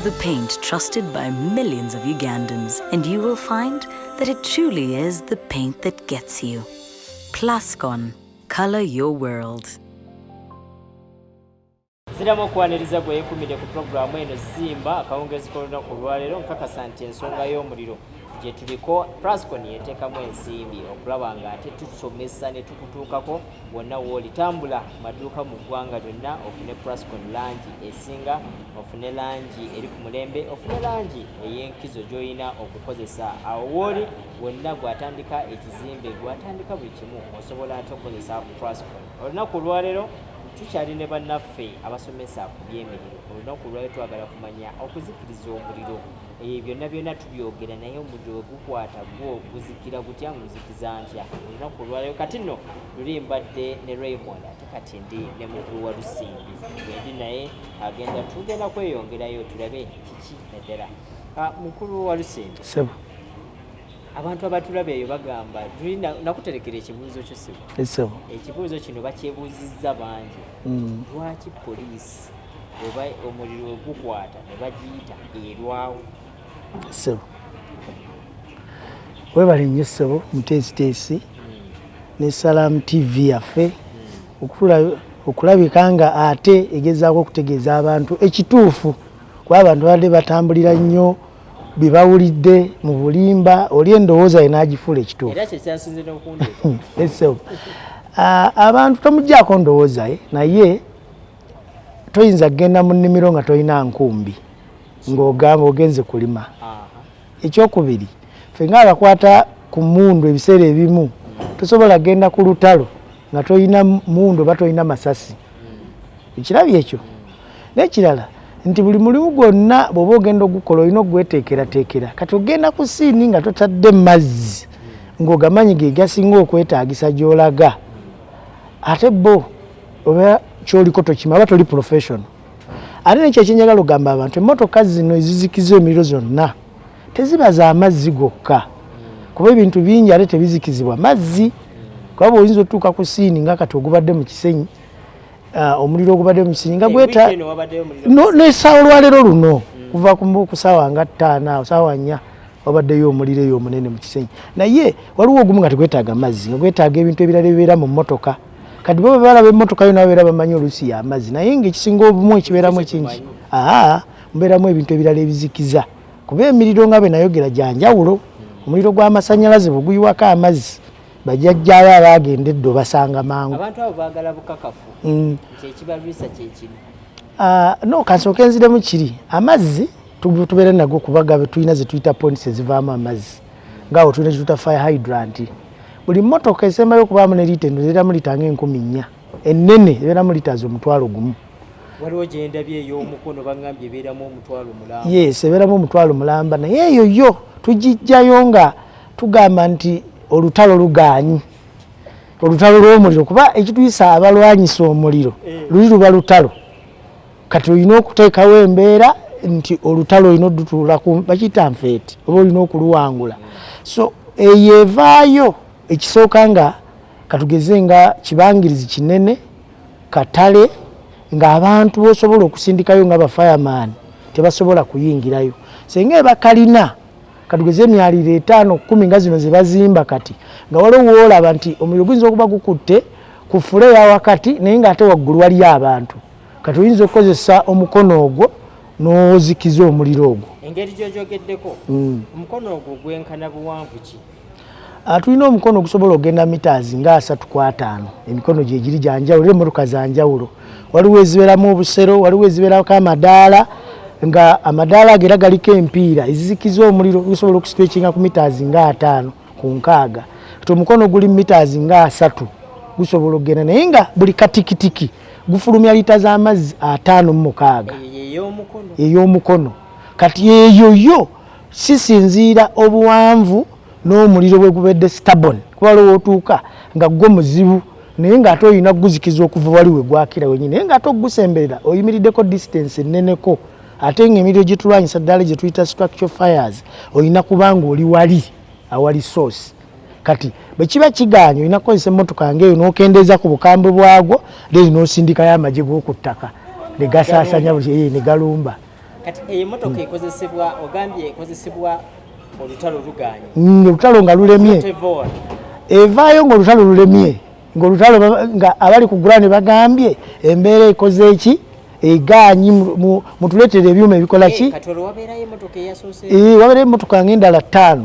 the paint trusted by millions of Ugandans, and you will find that it truly is the paint that gets you. Plascon, color your world. Ziramo kwaniriza gwe yekumide ku programu eno ZIMBA akawungezi k'olunaku olwaleero nkakasa nti ensonga y'omuliro gye tuliko Plascon yeteekamu ensimbi okulaba nga ate tusomesa ne tukutuukako wonna wooli tambula maduuka mu ggwanga lyonna ofune Plascon langi esinga, ofune langi eri ku mulembe, ofune langi ey'enkizo gy'olina okukozesa awo wooli wonna gw'atandika ekizimbe gw'atandika buli kimu osobola ate okukozesa Plascon. Olunaku olwaleero tukyali ne bannaffe abasomesa ku by'emirimu. Olunaku olwaleero twagala kumanya okuzikiriza omuliro. Byonna byonna tubyogera naye omuliro gukwata gwo guzikira gutya nguzikiza ntya. Olunaku olwaleero kati nno luli mbadde ne Raymond ate kati ndi ne mukulu wa Lusimbi. Gwendi naye tugenda kweyongerayo tulabe kiki naddala. Mukulu wa Lusimbi. Sebo. Abantu abatulaba eyo bagamba nakuterekera ekibuuzo kyo Sebo. Sebo. Ekibuuzo kino bakyebuuzizza bangi. Lwaki poliisi oba omuliro gukwata ne bagiyita erwawo? Sebo. Webale nnyo Sebo muteesiteesi ne Salaam TV yaffe okulabika nga ate egezaako okutegeeza abantu ekituufu kuba abantu badde batambulira nnyo bibawulidde mu bulimba oli endowooza yenaagifuula ekituufu. Era kyekisansinze n'okundeeta. Sebo. Abantu tomuggyako ndowooza naye toyinza kgenda mu nnimiro nga tolina nkumbi ng'ogamba ogenze kulima. Ekyokubiri ffe ng'abakwata ku mmundu ebiseera ebimu tosobola kgenda ku lutalo nga tolina mmundu oba tolina masasi. Ekirabye ekyo. N'ekirala nti buli mulimu gwonna bw'oba ogenda ogukola olina okugweteekerateekera. Kati ogenda ku siini nga totadde mazzi ng'ogamanyi ge gasinga okwetaagisa gy'olaga. Ate bo oba kyoliko tokima oba toli professional. Ate nekyo ekyenjagala ogamba abantu emmotoka zino ezizikiza emuliro zonna teziba za mazzi gokka. Kuba ebintu bingi ate tebizikizibwa mazzi. Kuba bw'oyinza otuuka ku siini nga kati ogubadde mu kisenyi omuliro ogubadde mu kisenyi nga gweta n'essaawa olwaleero luno kuva ku ssaawa nga 5 ssaawa 4 wabaddeyo omuliro eyo omunene mu kisenyi. Naye waliwo ogumu nga tegwetaaga mazzi nga gwetaaga ebintu ebirala ebibeera mu mmotoka. Kati bo balaba emmotoka yo nabeera bamanyi oluusi y'amazzi naye ng'ekisinga obumu ekibeeramu ekingi mubeeramu ebintu ebirala ebizikiza kuba emiriro nga bwe nayogera gya njawulo. Omuliro gw'amasannyalaze bwe guyiwako amazzi bajjajjaabo abaagenda edda basanga mangu. Abantu abo baagala bukakafu nti ekibalwisa kyekino. No kansooka enziremu kiri amazzi tubeera nago kuba tulina ze tuyita points ezivaamu amazzi ngaawo tulina kituta fire hydrant. Buli mmotoka esembayo okubaamu ne liita eno ebeeramu liita nga 1000 ennene ebeeramu liita omutwalo gumu. Waliwo gye ndabye ey'omukono bangambye ebeeramu omutwalo mulamba. Yes, ebeeramu omutwalo mulamba naye eyo yo tugijjayo nga tugamba nti olutalo lugaanyi. Olutalo lw'omuliro kuba ekituyisa abalwanyisa omuliro luli luba lutalo. Kati olina okuteekawo embeera nti olutalo olina odutuula bakiyita nfeeti oba olina okuluwangula. So eyo evaayo ekisooka nga katugeze nga kibangirizi kinene katale ng'abantu bosobola okusindikayo nga bafireman tebasobola kuyingirayo. Senga ebakalina katugeze emyaliro 5 10 nga zino ze bazimba kati nga waliwo olaba nti omuliro guyinza okuba gukutte ku fule ya wakati naye ng'ate waggulu waliyo abantu. Kati oyinza okukozesa omukono ogwo n'ozikiza omuliro ogwo. Engeri gy'ogyogeddeko omukono ogwo gwenkana buwanvu ki? Tulina omukono ogusobola okugenda meters nga 3.5. Emikono gye giri gya njawulo, emmotoka za njawulo. Waliwo ezibeeramu obusero, waliwo ezibeerako amadaala nga amadaala agera galiko empiira ezizikiza omuliro gusobola okusitwekinga ku meters nga 5 ku 6. Kati omukono guli meters nga 3 gusobola okugenda naye nga buli katikitiki gufulumya liita z'amazzi 5 mu 6. Ey'omukono. Kati eyo yo sisinziira obuwanvu n'omuliro bwe gubedde stubborn kuba lw'otuuka nga gwo muzibu naye ng'ate olina kuguzikiza okuva wali we gwakira wenyini naye ng'ate okugusemberera oyimiriddeko distance enneneko ate ng'emiriro gye tulwanyisa ddala gye tuyita structure fires olina kubanga oli wali awali source. Kati bwe kiba kigaanye olina kukozesa emmotoka ng'eyo n'okendeeza ku bukambwe bwagwo then n'osindikayo amagye g'oku ttaka ne gasaasanya ne galumba. kati emotoka ekozesebwa ogambye ekozesebwa olutalo luganye olutalo nga lulemye evaayo ng'olutalo lulemye ng'olutalo nga abali ku gulani bagambye embeera ekoze eki eganyi mutuleetere ebyuma ebikola ki wabeerayo emmotoka ng'endala 5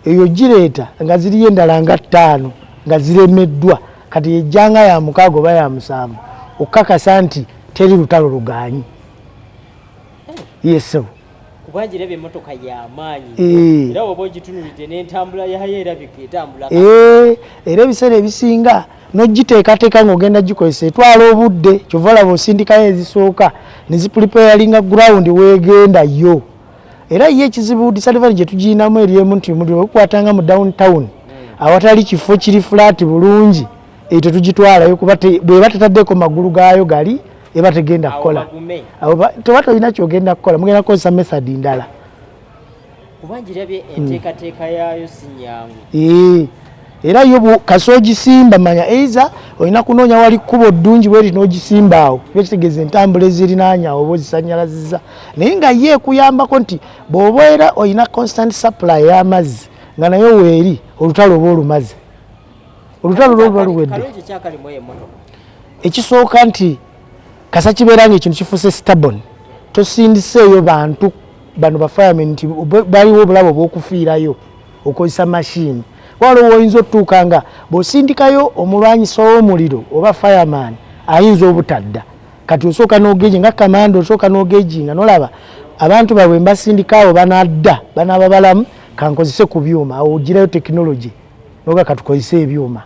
eyo gireeta nga ziriyo endala nga 5 nga ziremeddwa kati ejjanga ya 6 oba ya 7 okakasa nti teri lutalo luganyi yeso kubangirabye emmotoka y'amaanyi era oba ogitunulidde n'entambula yayo erabika etambula era ebiseera ebisinga n'ogiteekateeka ng'ogenda gikozesa etwala obudde kyova olaba osindikayo ezisooka ne zipulipeyalinga ground weegendayo era ye ekizibu disadvantage gye tugiinamu eriemu nti omuliro gukwatanga mu downtown awatali kifo kiri flat bulungi eyo tetugitwalayo kuba bweba tetaddeko magulu gaayo gali eba tegenda kukola teba tolina kyogenda kukola mugenda kukozesa methodi ndala kubangirabye enteekateeka yaayo si nnyangu era yo kasoogisimba manya eiza olina kunoonya wali kkubo ddungi bweri n'ogisimba awo ekitegeeza entambula ezirinaanyawo oba ozisanyalaziza naye nga ye ekuyambako nti bw'oba era olina constant supply y'amazzi nga naye weeri olutalo oba olumaze olutalo lwoba luwedde ekisooka nti kasa kibeera ng'ekintu kifuuse stubborn tosindiseeyo bantu bano bafiremen nti baliwo obulabo obw'okufiirayo okozesa mashini waliwo oyinza otutuuka nga bw'osindikayo omulwanyisa w'omuliro oba fireman ayinza obutadda kati osooka n'ogeji nga kamanda osooka n'ogejinga nolaba abantu babwe mbasindikaawo banadda banaaba balamu kankozese ku byuma awo ogirayo tekinologi noga katukozese ebyuma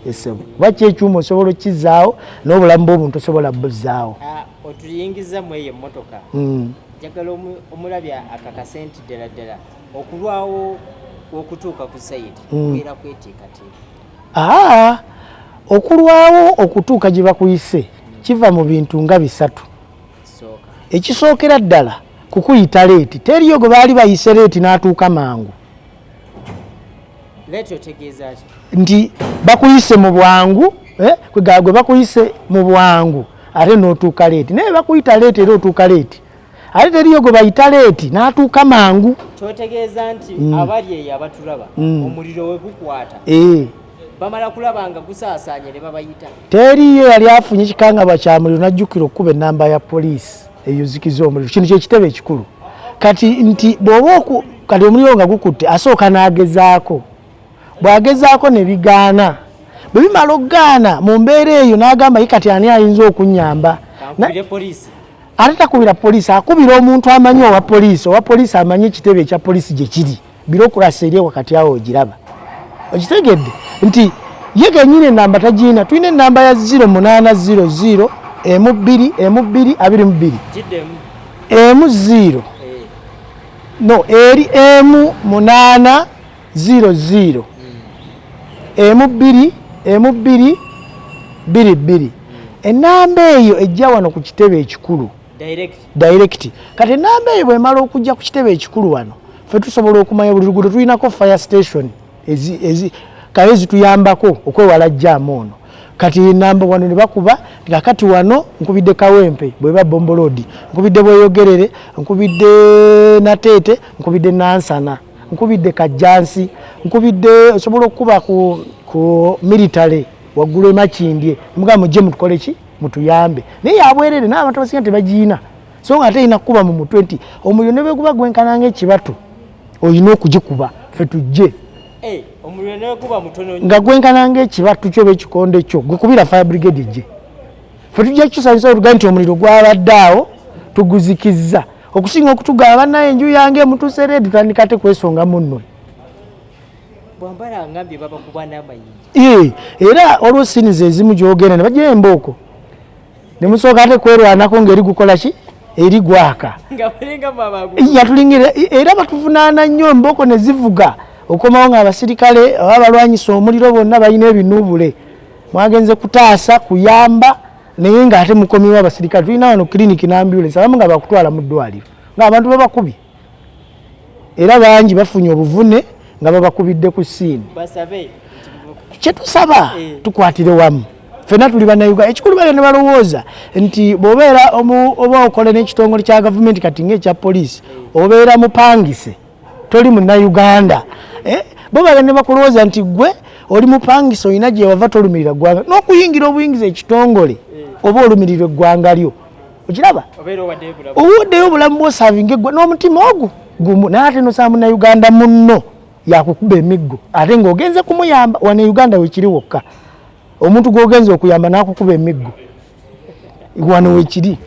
esebo baki ekyuma osobola okizaawo n'obulamu bw'omuntu osobola buzzaawo otuyingiza mu eyo emmotoka njagala omulabya akakase nti ddala ddala okulwawo okutuuka ku sayidi era kweteekateeka okulwawo okutuuka gye bakuyise kiva mu bintu nga 3 ekisookera ddala kukuyita leeti teriyo gwe baali bayise leeti n'atuuka mangu nti bakuyise mu bwangu gwe bakuyise mu bwangu ate n'otuuka leeti naye bakuyita leeti era otuuka leeti ate teriyo gwe bayita leeti n'atuuka mangu kyotegeeza nti abali eyo abatulaba omuliro we gukwata bamala kulaba nga gusaasaanye ne babayita teriyo yali afunye ekikangabwa kya muliro n'ajjukira okuba ennamba ya poliisi eyo zikiza omuliro kino kyekitebe ekikulu kati nti bw'oba kati omuliro nga gukutte asooka n'agezaako bw'agezaako ne bigaana bwe bimala okugaana mu mbeera eyo n'agamba ye kati ani ayinza okunnyamba ate takubira poliisi akubira omuntu amanyi owa poliisi amanyi ekitebe ekya poliisi gye kiri birokurasi eri wakati awo ogiraba okitegedde nti ye gennyini ennamba tagiina tulina ennamba ya 0800 M2 M0 no eri M800 M2 22 ennamba eyo ejja wano ku kitebe ekikulu direct kati ennamba eyo bw'emala okujja ku kitebe ekikulu wano ffe tusobola okumanya buli luguudo tulinako fire station kale zituyambako okwewala jjaamu ono kati ennamba wano ne bakuba kakati wano nkubidde Kawempe bweba Bombolodi nkubidde Bweyogerere nkubidde Nateete nkubidde Nansana nkubidde Kajjansi nkubidde osobola okuba ku military waggulu emakindye mugamba mujje mutukole ki mutuyambe naye yabwerere n'abantu abasinga tebagiina so nga ate erina kukuba mu mutwe nti omuliro ne bwe guba gwenkana ng'ekibatu olina okugikuba ffe tujje omuliro ne guba mutono nga gwenkana ng'ekibatu kyo oba ekikonde kyo gwekubira fire brigade gye ffe tujja kukyusanyisa oluga nti omuliro gwabadde awo tuguzikizza okusinga okutugaba bannaye enju yange emutuuse tutandika te kwesonga munnwe bwambala ngambye babakuba n'amayinja era olw'osiniza ezimu gy'ogenda ne bajja embooko ne musooka ate kwerwanako ng'eri gukola ki eri gwaka yatulingira era batuvunaana nnyo embooko ne zivuga okomawo ng'abasirikale oba abalwanyisa omuliro bonna balina ebinuubule mwagenze kutaasa kuyamba naye ng'ate mukomyewo abasirikale tulina wano kiriniki n'ambulensi abamu nga bakutwala mu ddwaliro ng'abantu babakubye era bangi bafunye obuvune nga babakubidde ku ssiini kyetusaba tukwatire wamu fena tuli bannayuganda ekikulu bagenda balowooza nti bw'obeera oba okola n'ekitongole kya gavumenti kati ng'ekya poliisi obeera mupangise toli munnayuganda bo bagenda bakulowooza nti gwe oli mupangise olina gye wava tolumirira ggwanga n'okuyingira obuyingiza ekitongole oba olumirira eggwanga lyo okiraba owuddeyo obulamu bw'osaavinga eggwa n'omutima ogwo gumu naye ate nosaba munnayuganda munno yakukuba emiggo ate ng'ogenze kumuyamba wano Uganda wekiri wokka omuntu gw'ogenza okuyamba n'akukuba emiggo wano wekiri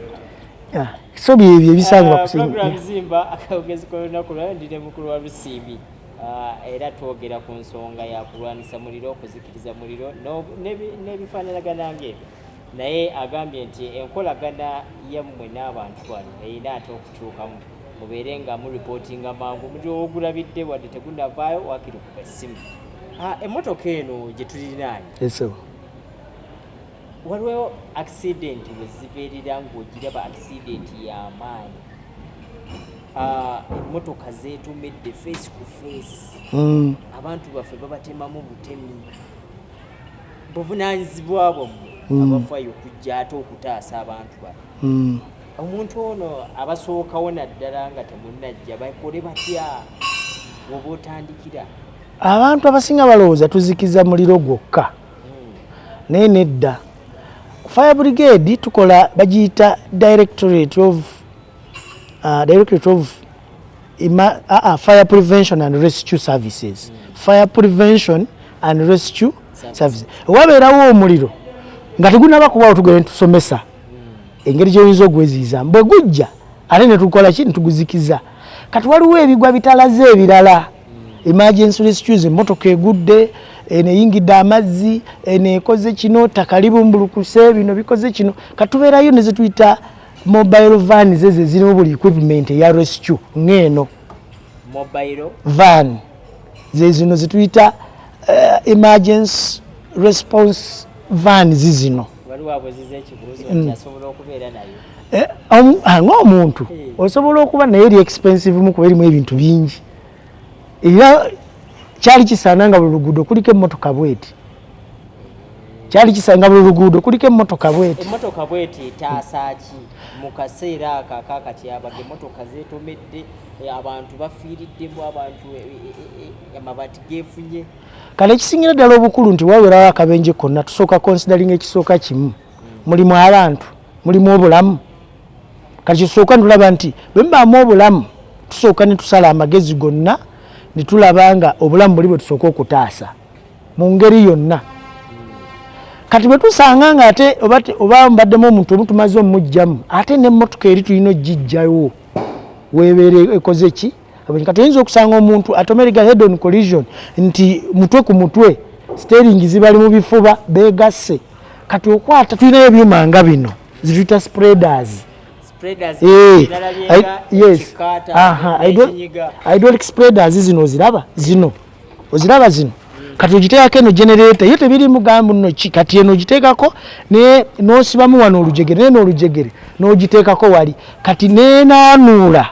so byebyo ebisanga kusinga Bizimba akawugezi k'olunaku lwayo ndine mukulu wa Lusimbi era twogera ku nsonga ya kulwanisa muliro okuzikiriza muliro n'ebifaananagana ng'ebyo naye agambye nti enkolagana yammwe n'abantu bano erina ate okukyukamu mubeere nga muripootinga mangu muliro ogulabidde wadde tegunavaayo wakiri ku essimu emmotoka eno gye tulinaani waliwo accident bwe zibeerera ng'ogiraba accident y'amaanyi emmotoka zeetumidde face ku face abantu baffe babatemamu butemi buvunaanyizibwa bwammwe abafaayo okujja ate okutaasa abantu bano omuntu ono abasookawo naddala nga temunnajja bakole batya woba otandikira abantu abasinga balowooza tuzikiza muliro gwokka naye nedda fire brigade tukola bagiyita directorate of fire prevention and rescue services fire prevention and rescue services wabeerawo omuliro nga tegunaba kubawo tugende tusomesa engeri gyoyinza ogweziyiza bwe gujja ate ne tukola ki nituguzikiza kati waliwo ebigwa bitalaze ebirala emergency rescues emmotoka egudde eneyingidde amazzi eneekoze kino takalibumbulukuse bino bikoze kino katubeerayo ne zetuyita mobile van zeze zirimu buli equipment ya rescue ng'eno mobile van zezino zetuyita emergency response van zizino ng'omuntu osobola okuba naye eri expensive mu kuba erimu ebintu bingi era kyali kisaana nga buli luguudo kuliko emmotoka bweti kyali kisaana buli luguudo kuliko emmotoka bweti emmotoka bweti taasaaki mu kaseera ako akakati abadde emmotoka zeetomedde abantu bafiiriddemu abantu amabaati geefunye kale ekisingira ddala obukulu nti waweerawo akabenje konna tusooka considering ekisooka kimu mulimu abantu mulimu obulamu kati kisooka ntulaba nti bwe mubaamu obulamu tusooka ne tusala amagezi gonna ne tulaba nga obulamu buli bwe tusooka okutaasa mu ngeri yonna kati bwe tusanga nga ate oba mbaddemu omuntu omu tumaze omumugjamu ate n'emmotoka eri tulina ogijjayo weebeere ekoze ki kati oyinza okusanga omuntu atomeriga head on collision nti mutwe ku mutwe steering zibali mu bifuba beegasse kati okwata tulinayo ebyuma nga bino zituyita spreaders hydraulic spreaders zino oziraba zino kati ogiteekako eno generator yo tebiri mugambo nno ki kati eno ogiteekako n'osibamu wano olujegere naye n'olujegere n'ogiteekako wali kati neenaanuula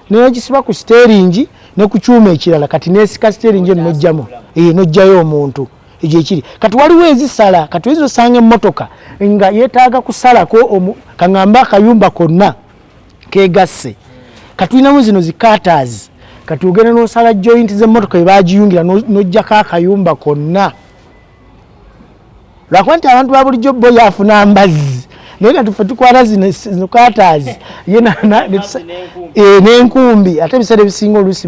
n'ogisiba ku steering ne ku kyuma ekirala kati neesika steering eno n'ojjamu n'ojjayo omuntu ekyo ekiri kati waliwo ezisala kati oyinza osanga emmotoka nga yeetaaga kusalako kaŋŋamba akayumba konna keegasse kati tulinamu zino zikatazi kati ogenda n'osala joint z'emmotoka ebagiyungira n'ojjako akayumba konna lwakuba nti abantu ba bulijjo bo yafuna mbazzi naye nga tufe tukwata zino katazi n'enkumbi ate ebiseera ebisinga oluusi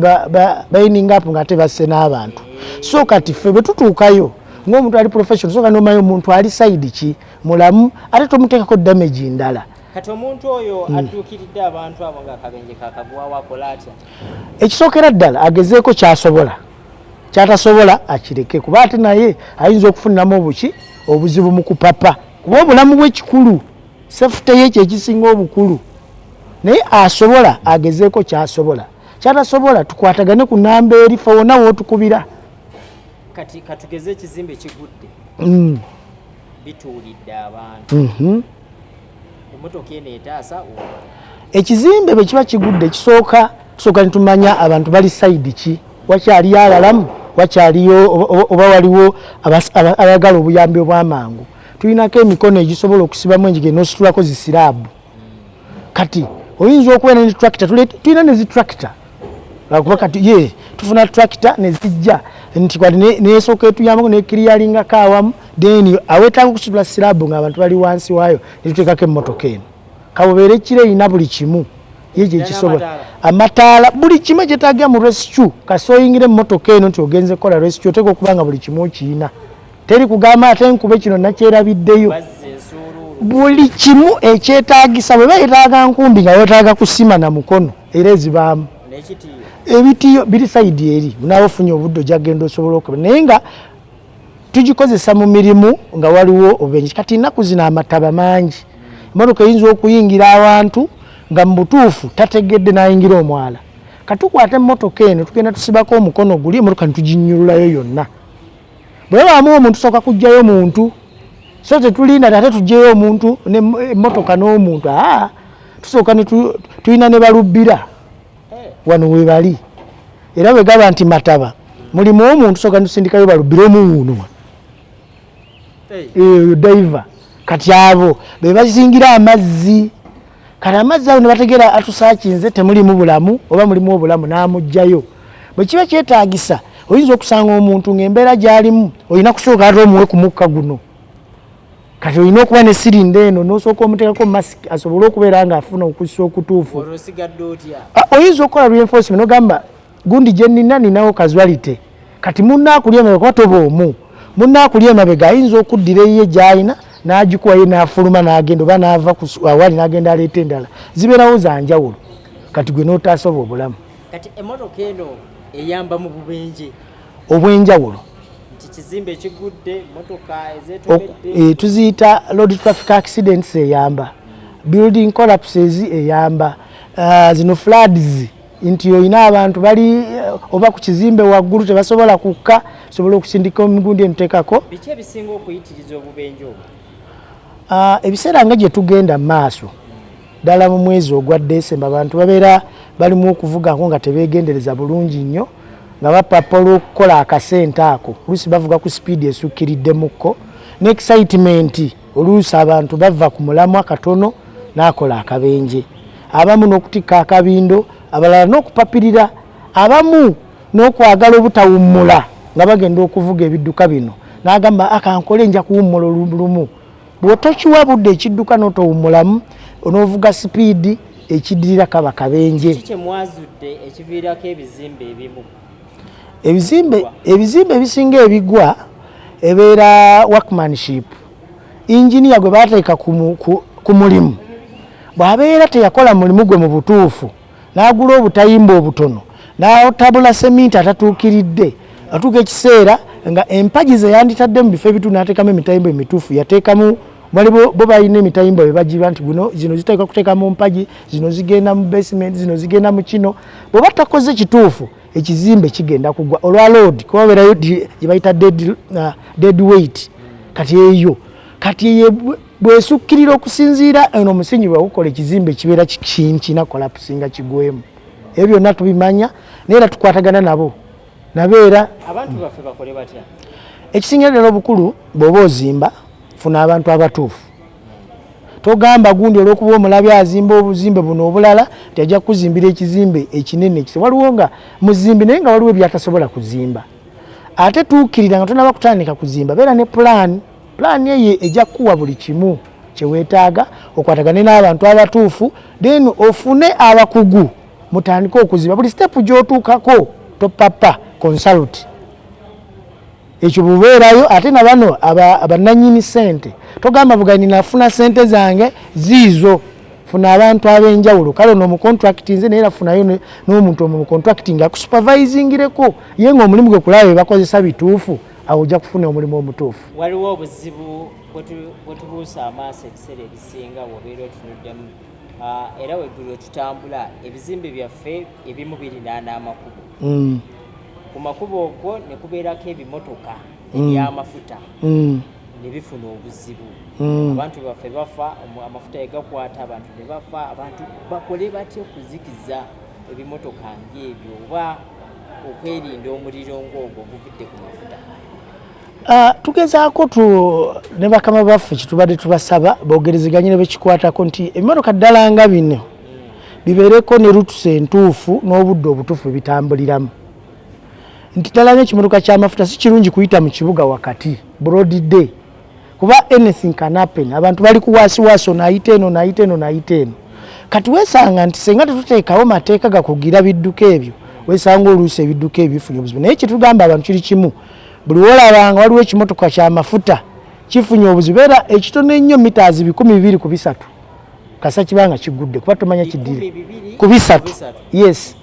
bayininga apo nga ate basse n'abantu so kati ffe bwe tutuukayo ng'omuntu ali professional soka n'omanyi omuntu ali side ki mulamu ate tomuteekako damage ndala kati omuntu oyo adduukiridde abantu abo ng'akabenje kakagwawo akola atya ekisookera ddala agezeeko kyasobola kyatasobola akireke kuba ate naye ayinza okufuniramu obuzibu mu kupapa kuba obulamu bw'ekikulu safety ye kyekisinga obukulu naye asobola agezeeko kyasobola kyatasobola tukwatagane ku namba eri fe wonna wootukubira kati katugeze ekizimbe kigudde bituulidde abantu emmotoka eno etaasa ekizimbe bwe kiba kigudde ekisooka tusooka ne tumanya abantu bali sayidi ki wakyaliyo abalamu wakyaliyo oba waliwo abayagala obuyambi obw'amangu tulinako emikono egisobola okusibamu enjige n'ositulako zisiraabu kati oyinza okubeera ne tractor tulina ne zitractor lwakuba kati ye tufuna tractor ne zijja nti kwati neesooka etuyambako nekiriyalinga kaawamu then awetaaga okusitula siraabu ng'abantu bali wansi waayo ne tuteekako emmotoka eno kabubeera ekiro erina buli kimu ye gyekisobola amataala buli kimu ekyetaagira mu rescue kasoyingire emmotoka eno nti ogenze kukola rescue oteeka okuba nga buli kimu okiyina teri kugamba ate nkube kino nakyerabiddeyo buli kimu ekyetaagisa bwe bayetaaga nkumbi nga wetaaga kusima na mukono era ezibaamu ebitiyo biri sayidi eri nawe ofunye obudde ojagenda osobola okuba naye nga tugikozesa mu mirimu nga waliwo obubenje kati ennaku zino amataba mangi emmotoka eyinza okuyingira abantu nga mu butuufu tategedde n'ayingira omwala katukwata emmotoka eno tugenda tusibako omukono guli emmotoka nituginyululayo yonna bwe babaamu omuntu sooka kugjayo muntu so tetulinda ate tugyeyo omuntu emmotoka n'omuntu tusooka tulina ne balubbira wano we bali era bwe gaba nti mataba mulimu omuntu sooka tusindikayo balubbira omuwuno daiva kati abo be bazingira amazzi kati amazzi awo ne bategeera atusaakinze temulimu bulamu oba mulimu obulamu n'amugjayo bwe kiba kyetaagisa oyinza okusanga omuntu ng'embeera gy'alimu olina kusooka ate omuwe ku mukka guno kati olina okuba ne sirinda eno n'osooka omuteekako masiki asobole okubeera ng'afuna okussa okutuufu oyinza okukola reinforcement ogamba gundi gye ninawo casualty kati munnaakulya emabega kuba toba omu munnaakulya emabega ayinza okuddira eyiye gy'alina n'agikuwayo n'afuluma n'agenda oba n'ava awali n'agenda aleeta endala zibeerawo za njawulo kati gwe n'otaasoba obulamu kati emmotoka eno eyamba mu bubenje obwenjawulo nti kizimbe ekigudde motoka ezeetomedde tuziyita road traffic accidents eyamba building collapses eyamba zino floods nti olina abantu bali oba ku kizimbe waggulu tebasobola kukka sobola okusindika omigundi emuteekako biki ebisinga okuyitiriza obubenje obwo ebiseera nga gye tugenda mu maaso ddala mu mwezi ogwa Desemba abantu babeera balimu okuvugako nga tebeegendereza bulungi nnyo nga bapapala okukola akasente ako oluusi bavuga ku sipiidi esukkiriddemukko ne excitement oluusi abantu bava ku mulamwa katono n'akola akabenje abamu n'okutikka akabindo abalala n'okupapirira abamu n'okwagala obutawummula nga bagenda okuvuga ebidduka bino n'agamba akankole nja kuwummula olumu bw'otokiwa budde ekidduka n'otowummulamu onoovuga sipiidi ekiddirira kaba kabenje kiki kyemwazudde ekiviirako ebizimbe ebimu ebizimbe ebisinga ebigwa ebeera workmanship engineer gwe bateeka ku mulimu bw'abeera teyakola mulimu gwe mu butuufu n'agula obutayimba obutono n'otabula seminti atatuukiridde atuuka ekiseera nga empagi ze yanditadde mu bifo ebitu n'ateekamu emitayimbo emituufu yateekamu bali bo balina emitayimbo bye bagiba nti zino ziteekwa kuteeka mu mpagi zino zigenda mu basement zino zigenda mu kino bw'oba takoze kituufu ekizimbe kigenda kugwa olwa load kubabeerayo gye bayita dead weight kati eyo kati bwesukkirira okusinziira eno omusingi bwagukola ekizimbe kibeera kina collapsinga kigwemu ebyo byonna tubimanya naye era tukwatagana nabo nabeera abantu baffe bakole batya ekisingira ddala obukulu bw'oba ozimba funa abantu abatuufu togamba gundi olw'okuba omulabi azimba obuzimbe buno obulala tajja kuzimbira ekizimbe ekinene waliwo nga muzimbi naye nga waliwo ebyatasobola kuzimba ate tuukirira nga tonaba kutandika kuzimba beera ne pulaani eyo ejja kuwa buli kimu kyeweetaaga okwatagane n'abantu abatuufu then ofune abakugu mutandike okuzimba buli sitepu gy'otuukako topapa consult ekyo bubeerayo ate na bano abannannyini ssente togamba bugani nafuna ssente zange ziizo funa abantu ab'enjawulo kale ono omucontractinze naye nafunayo n'omuntu omucontracting akusupervisingireko ye ng'omulimu gwe kulaba bakozesa bituufu awo ojja kufuna omulimu omutuufu waliwo obuzibu bwe tubuusa amaaso ebiseera ebisinga bw'obeera otunuddemu era weggulu wetutambula ebizimbe byaffe ebimu birinaana amakubo ku makubo okwo ne kubeerako ebimotoka ebyamafuta ne bifuna obuzibu abantu baffe bafa amafuta egakwata abantu ne bafa abantu bakole batya okuzikiza ebimotoka ng'ebyo oba okwerinda omuliro ng'ogwo oguvudde ku mafuta tugezaako ne bakama baffe kitubadde tubasaba bogerezeganye ne bekikwatako nti ebimotoka ddala nga bino bibeereko ne rutusa entuufu n'obudde obutuufu bitambuliramu. Nti ddala n'ekimotoka ky'amafuta si kirungi kuyita mu kibuga wakati broad day kuba anything can happen. Abantu bali kuwaasiwaasi onayita eno nayita eno nayita eno. Kati weesanga nti senga tetuteekawo mateeka gakugira bidduka ebyo weesanga oluusi ebidduka ebyo bifunye obuzibu. Naye kitugamba abantu kiri kimu, buli wolabanga waliwo ekimotoka ky'amafuta kifunye obuzibu era ekitono ennyo mitaazi 200 ku 3 kasa kibanga kigudde kuba tomanya kiddire ku 3. Yes,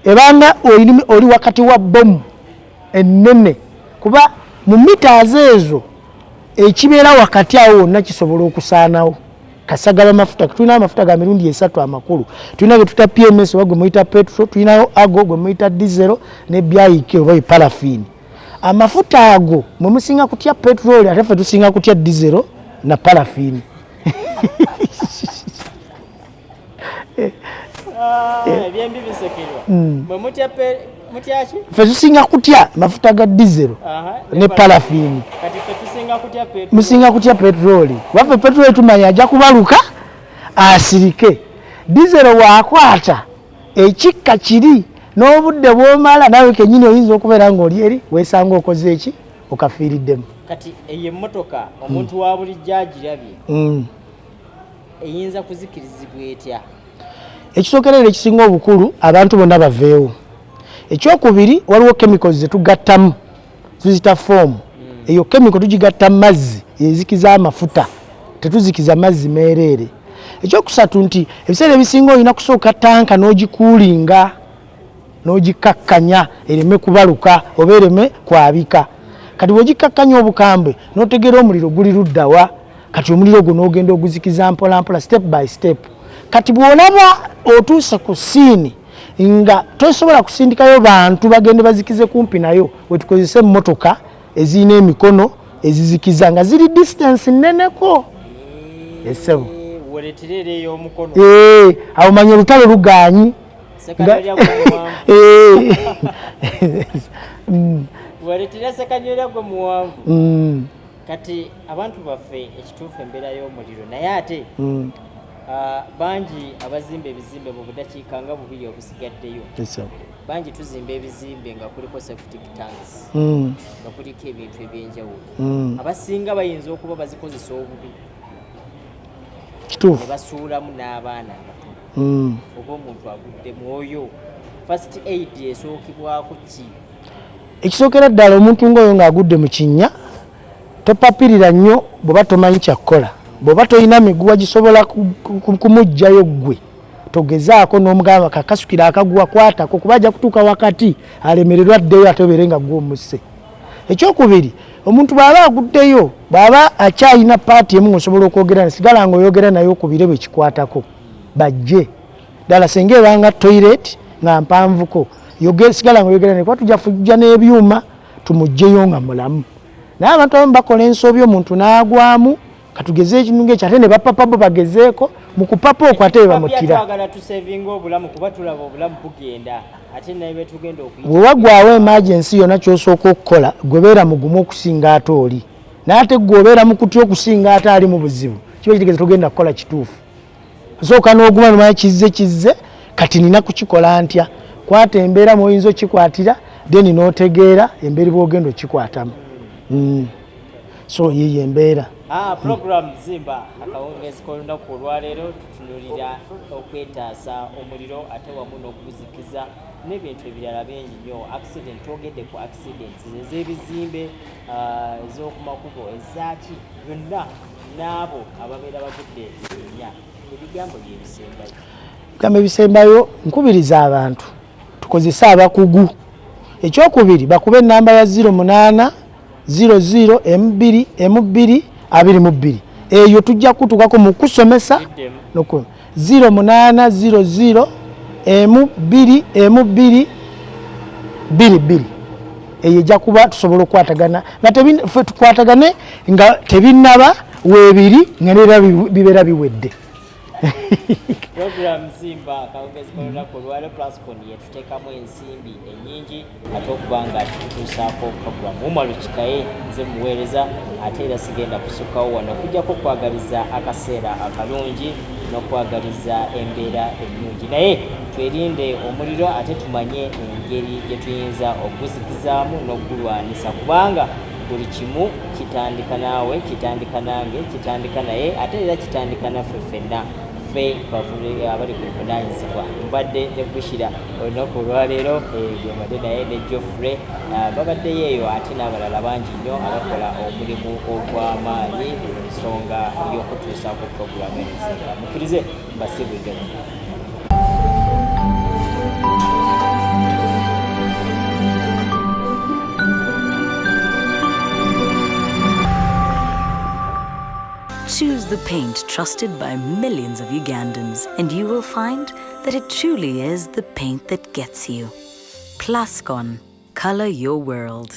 ebanga oli wakati wa bomu ennene kuba mu mitaazi ezo ekibeera wakati awo wonna kisobola okusaanawo. Kasagala amafuta tulina amafuta ga mirundi 3 amakulu. Tulina ge tuta PMS wagwe muyita petrol, tulinayo ago gwe muyita diesel ne byayike oba parafini. Amafuta ago mwe musinga kutya petrol ate ffe tusinga kutya diesel na parafini. Byembi bisekerwa. Mwe mutya mutyachi? Ffe tusinga kutya mafuta ga diesel ne parafini. Kati ffe tusinga kutya petrol. Musinga kutya petrol. Waffe petrol tumanya ajja kubaluka asirike. Diesel waakwata ekikka kiri n'obudde bw'omala nawe kennyini oyinza okubeera ng'oli eri weesanga okoze eki okafiiriddemu. Kati eyo emmotoka omuntu wa bulijjo agirabye eyinza kuzikirizibwa etya? Ekisookerera ekisinga obukulu abantu bonna baveewo. Ekyokubiri waliwo chemicals zetugattamu tuzita foam. Eyo chemical tugigatta mazzi ezikiza amafuta tetuzikiza mazzi meereere. Ekyokusatu nti ebiseera ebisinga olina kusooka tanka n'ogikuulinga n'ogikakkanya ereme kubaluka oba ereme kwabika. Kati bw'ogikakkanya obukambwe n'otegeera omuliro guli luddawa, kati omuliro guno ogenda oguzikiza mpola mpola step by step. Kati bw'olaba otuuse ku siini nga tosobola kusindikayo bantu bagende bazikize kumpi nayo, wetukozesa emmotoka ezirina emikono ezizikiza nga ziri distance nneneko. Esebo wereterere ey'omukono awo manya olutalo lugaanyi wereterere sekanyolya gwe muwanvu. Kati abantu baffe ekituufu embeera y'omuliro naye ate bangi abazimba ebizimbe mu budakiika nga 2 obusigaddeyo. Bangi tuzimba ebizimbe nga kuliko septic tanks nga kuliko ebintu ebyenjawulo. Abasinga bayinza okuba bazikozesa obubi kituufu ne basuulamu n'abaana abato oba omuntu agudde mwoyo. First aid esookibwako ki? Ekisookera ddala omuntu ng'oyo ng'agudde mu kinnya topapirira nnyo bw'oba tomanyi kyakkola. Bw'oba toyina miguwa gisobola kumugjayo ggwe togezaako n'omugamba kakasukira akaguwa kwatako kuba ajja kutuuka wakati alemererwa addeyo ate obeere nga ggwe omusse. Ekyokubiri omuntu bw'aba aguddeyo bw'aba akyalina paati emu ng'osobola okwogera sigala ng'oyogera naye okubire bwe kikwatako bajje ddala senga ebanga toilet nga mpanvuko sigala ng'oyogera naye kuba tujja fujja n'ebyuma tumugjeyo nga mulamu. Naye abantu abamu bakola ensobi omuntu n'agwamu katugeze ekinunga ekyo ate ne bapapa bo bagezeeko mu kupapa okwo ate bamutira. Twagala tusevinga obulamu kuba tulaba obulamu bugenda ate naye betugenda okuyita. Bwe wagwawo emergency yonna ky'osooka okukola gwe beera mugumu okusinga ate oli. Naye ate gwe obeera mu kutya okusinga ate ali mu buzibu kiba kitegeeza togenda kukola kituufu. Osooka n'oguma nomanya kizze kati nina kukikola ntya. Kwata embeera mw'oyinza okikwatira then n'otegeera embeera bw'ogenda okikwatamu. So yiyo embeera. Program Zimba akawungezi k'olunaku olwaleero tutunulira okwetaasa omuliro ate wamu n'okuzikiza n'ebintu ebirala bingi nnyo. Accident twogedde ku accidents ez'ebizimbe ez'okumakubo ezaaki byonna n'abo ababeera bagudde enya ebigambo by'ebisembayo. Ebigambo ebisembayo nkubiriza abantu tukozese abakugu. Ekyokubiri bakube ennamba ya 0800 00 M2 22 eyo tujja kutukako mu kusomesa noko 0800 M2 22 eyo jja kuba tusobola okwatagana nga tukwatagane nga tebinnaba weebiri nga nera bibeera biwedde. Program Zimba akawungezi k'olunaku olwaleero Plascon yetuteekamu ensimbi ennyingi ate okuba nga tutuusaako program Omuliro kikaye nze muweereza ate era sigenda kusukkawo wano okuggyako okwagaliza akaseera akalungi n'okwagaliza embeera ennungi naye twerinde omuliro ate tumanye engeri gye tuyinza oguzikizaamu n'ogulwanisa kubanga buli kimu kitandika naawe kitandika nange kitandika naye ate era kitandika naffe ffenna ffe abali ku buvunaanyizibwa mbadde ne Bushira olunaku olwaleero gyembadde naye ne Geoffrey babaddeyo eyo ate n'abalala bangi nnyo abakola omulimu ogw'amaanyi mu nsonga y'okutuusaako puroguramu enzimba mukkirize mbasibuddemu. Choose the paint trusted by millions of Ugandans, and you will find that it truly is the paint that gets you. Plascon, color your world.